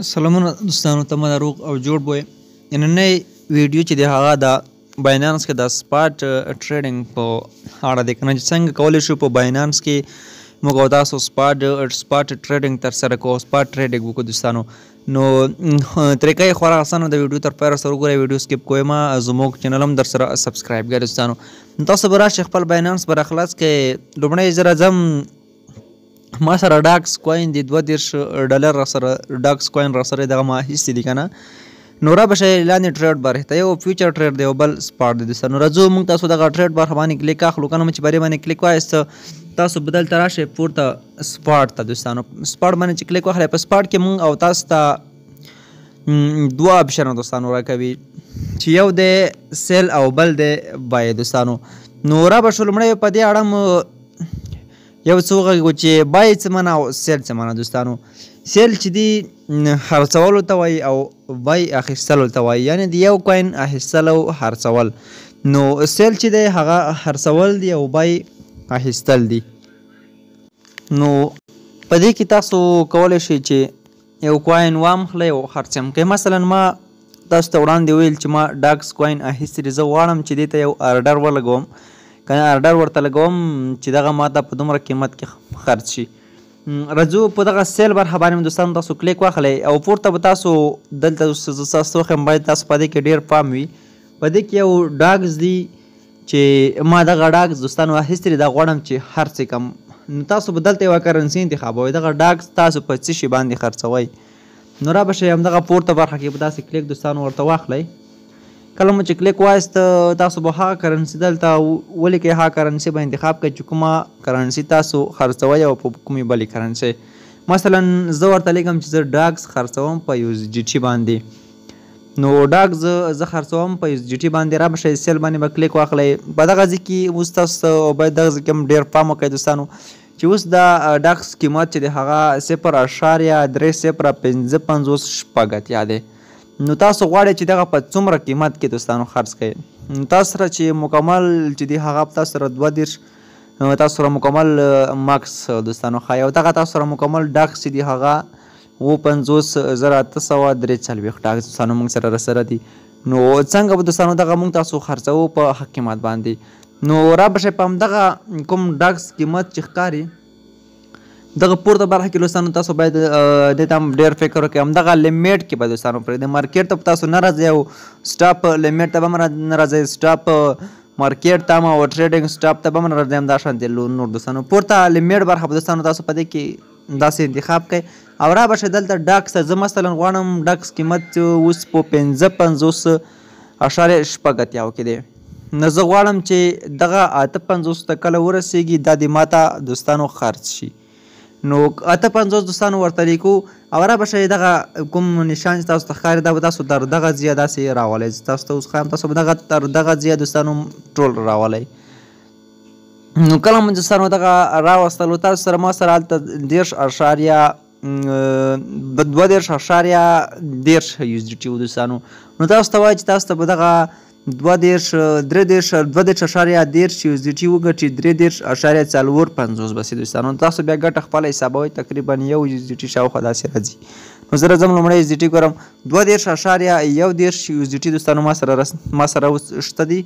سلامونه دوستانو ته مې روغ او جوړ بوی نننۍ ویډیو چې د هغه د باینانس کې د سپاټ ټریډینګ په اړه دی کنه چې څنګه کولی شو په باینانس کې موږ او تاسو سپاټ ټریډینګ ترسره کوو سپاټ ټریډینګ وکړو دوستانو نو طریقه یې خورا اسانه د ویډیو تر پیره سره وګورئ ویډیو سکیپ کوئ ما زموږ چینل هم در سره سبسکرایب کړئ دوستانو تاسو به راشئ خپل باینانس به راخلاص کړئ لومړی زه راځم ما سره ډاکس کوین دی $32 راسره ډاکس کوین راسره دغه ما هیڅ دي کنه نو را بشي لاندې ټریډ بار ته یو فیوچر ټریډ دی او بل سپاټ دی دوستانو راځو موږ تاسو دغه ټریډ بار باندې کلیک اخلو کنه چې بری باندې کلیک وایست تاسو بدل تراشه پورته سپاټ ته دوستانو سپاټ باندې چې کلیک واخلئ په سپاټ کې موږ او تاسو ته دوه اپشن دوستانو راکوي چې یو دی سیل او بل دی بای دوستانو نو را بشو لمړی په دې اړه یو څه وغږیږو چې بای څه معنا او سیل څه معنا دوستانو سیل چې دی خرڅولو ته وایي او بای اخیستلو ته وایي یعنې د یو کوین اخیستل او خرڅول نو سیل چې دی هغه خرڅول دی او بای اخیستل دی نو په دې کې تاسو کولی شئ چې یو کوین واخلئ او خرڅ هم کوئ مثلا ما تاسو ته وړاندې ویل چې ما ډاکس کوین اخیستی دی زه غواړم چې دې ته یو ارډر ولګوم کنه ارډر ورته لګوم چې دغه ماته په دومره قیمت کې خرڅ شي راځو په دغه سیل برخه باندې دوستانو تاسو کلیک واخلئ او پورته به تاسو دلته تاسو وښیم باید تاسو په دې کې ډېر پام وي په دې کې یو ډاکس دی چې ما دغه ډاکس دوستانو اخیستی دی دا غواړم چې خرڅ کړم نو تاسو به دلته یوه کرنسي انتخابوئ دغه ډاکس تاسو په څه شي باندې خرڅوئ نو را به شئ همدغه پورته برخه کې به داسې کلیک دوستانو ورته واخلئ کله مو چې کلیک وایست تاسو به هغه کرنسي دلته ولیکئ هغه کرنسي به انتخاب کړئ چې کومه کرنسي تاسو خرڅوئ او په کومې بلې کرنسۍ مثلا زه ورته لیکم چې زه ډاکس خرڅوم په USDT باندې نو ډاکس زه خرڅوم په USDT باندې را به شئ سیل باندې به کلیک واخلئ په دغه ځای کې اوس تاسو باید دغه ځای کې هم ډېر پام وکړئ دوستانو چې اوس د ډاکس قیمت چې دی هغه 0.555 دی نو تاسو غواړئ چې دغه په څومره قیمت کې دوستانو خرڅ کړئ نو تاسو سره چې مکمل چې دی هغه تاسو سره 22 تاسو سره مکمل ماکس دوستانو ښایي او دغه تاسو سره مکمل ډاکس چې دی هغه 55,843 ډاکس دوستانو موږ سره راسره دي نو څنګه به دوستانو دغه موږ تاسو خرڅوو په ښه قیمت باندې نو را به شئ په همدغه کوم ډاکس قیمت چې ښکاري دغه پورته برخه کې دوستانو تاسو باید دې ته هم ډېر فکر وکړئ همدغه لیمیټ کې به دوستانو پرېږدئ مارکیټ ته تاسو نه راځئ او سټاپ لیمیټ ته به هم نه راځئ سټاپ مارکیټ ته هم او ټریډینګ سټاپ ته به هم نه راځئ همدا شانتې نور دوستانو پورته لیمیټ برخه به دوستانو تاسو په دې کې داسې انتخاب کړئ او را به شئ دلته ډاکس زه مثلا غواړم ډاکس قیمت اوس په 55.8 کې دی نو زه غواړم چې دغه 58 ته کله ورسیږي دا د ماته دوستانو خرڅ شي نو 58 دوستانو ورته لیکو او را به شئ دغه کوم نشان چې تاسو ته ښکاري دا به تاسو تر دغه ځایه داسې راولئ تاسو ته اوس ښایم تاسو به دغه تر دغه ځایه دوستانو ټول راولئ نو کله مو دوستانو دغه راوستلو تاسو سره ما سره هلته 22.10 USDT دوستانو نو تاسو ته وایي چې تاسو ته به دغه 22.10 USDT وګټي 33.45 بس دوستانو تاسو بیا ګټه خپله حسابوئ تقریبا یو USDT شاوخوا داسې راځي نو زه راځم لومړی USDT ګورم 22.10 USDT دوستانو ما سره اوس شته دي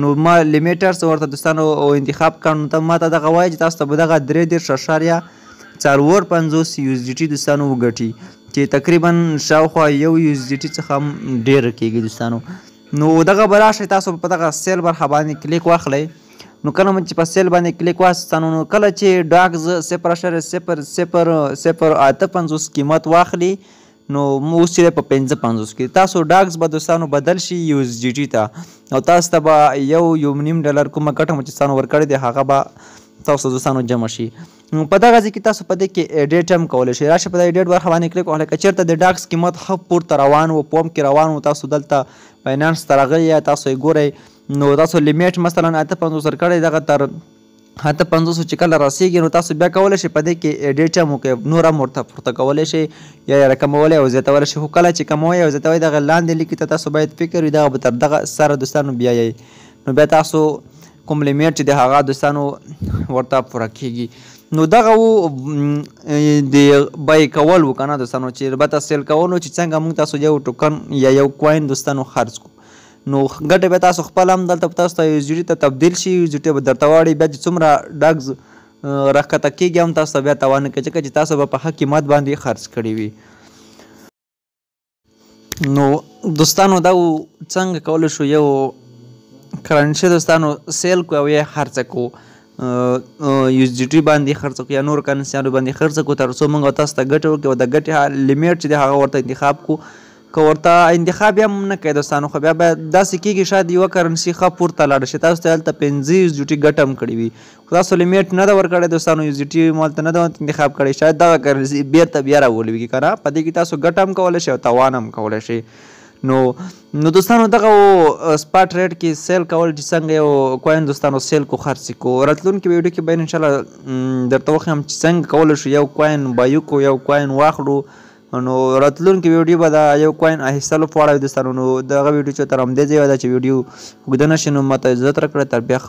نو ما لیمیټر څه ورته دوستانو انتخاب کړ نو ما ته دغه وایي چې تاسو ته به دغه 33.45 USDT دوستانو وګټي چې تقریبا شاوخوا یو USDT څخه هم ډېر کېږي دوستانو نو دغه به راشئ تاسو په دغه سیل برخه باندې کلیک واخلئ نو کله مو چې په سیل باندې کلیک واستانو نو کله چې ډاکس 0.00058 قیمت واخلي نو اوس چې په 55 کې تاسو ډاکس به دوستانو بدل شي USDT ته او تاسو ته به $1.5 کومه ګټه مو چې دوستانو ورکړې دی هغه به تاسو دوستانو جمع شي په دغه ځای کې تاسو په دې کې ایډیټ هم کولی شئ راشئ په دغه ایډیټ برخه باندې کلیک وکړئ که چېرته د ډاکس قیمت ښه پورته روان و پوم کې روان و تاسو دلته باینانس ته راغلي یا تاسو یې ګورئ نو تاسو لیمیټ مثلا 58 ورکړئ دغه تر 58 چې کله رسیږي نو تاسو بیا کولی شئ په دې کې ایډیټ هم وکړئ نور هم ورته پورته کولی شئ یا یې راکمولی او زیاتولی شئ خو کله چې کموئ او زیاتوئ دغه لاندې لیکي ته تاسو باید فکر وي دغه به تر دغه سره دوستانو بیایئ نو بیا تاسو کوم لیمیټ چې د هغه دوستانو ورته پوره کیږي نو دغه و د بای کول و که نه دوستانو چې البته سیل کول و چې څنګه موږ تاسو یو ټوکن یا یو کوین دوستانو خرڅ کړو نو ګټه به تاسو خپل هم دلته به تاسو ته یو زیټي ته تبدیل شي زیټي به درته واړي بیا چې څومره ډګز راښکته کېږي هم تاسو ته بیا تاوان نه کوي ځکه چې تاسو به په ښه قیمت باندې خرڅ کړي وي. نو دوستانو دا څنګه کولی شو یو کرنسي دوستانو سیل کړو او یا خرڅه کړو یو زیټي باندې خرڅه کړو یا نور کرنسیانو باندې خرڅه کړو تر څو موږ تاسو ته ګټه وکړو او د ګټې لیمیټ چې دی هغه ورته انتخاب کړو که ورته انتخاب هم نه کوي دوستانو خو بیا به داسې کېږي شاید یوه کرنسي ښه پورته لاړه شي تاسو ته هلته 50 زیټي ګټه هم کړې وي خو تاسو لیمیټ نه ده ورکړی دوستانو یو زیټي مو هلته نه ده انتخاب کړی شاید دغه کرنسي بیرته بیا راولوي که نه په دې کې تاسو ګټه هم کولی شئ او تاوان هم کولی شئ. نو دوستانو دغه سپاټ ریټ کې سیل کول چې څنګه یو کوین دوستانو سیل کو خرڅ کو راتلونکي ویډیو کې به انشاءالله درته وښیم چې څنګه کولی شو یو کوین بایو کو یو کوین واخلو نو راتلونکي ویډیو به د یو کوین اخیستلو په اړه وي دوستانو. نو دغه ویډیو چې تر همدې ځایه ده چې ویډیو اوږده نه شي نو ماته اجازت راکړئ تر بیا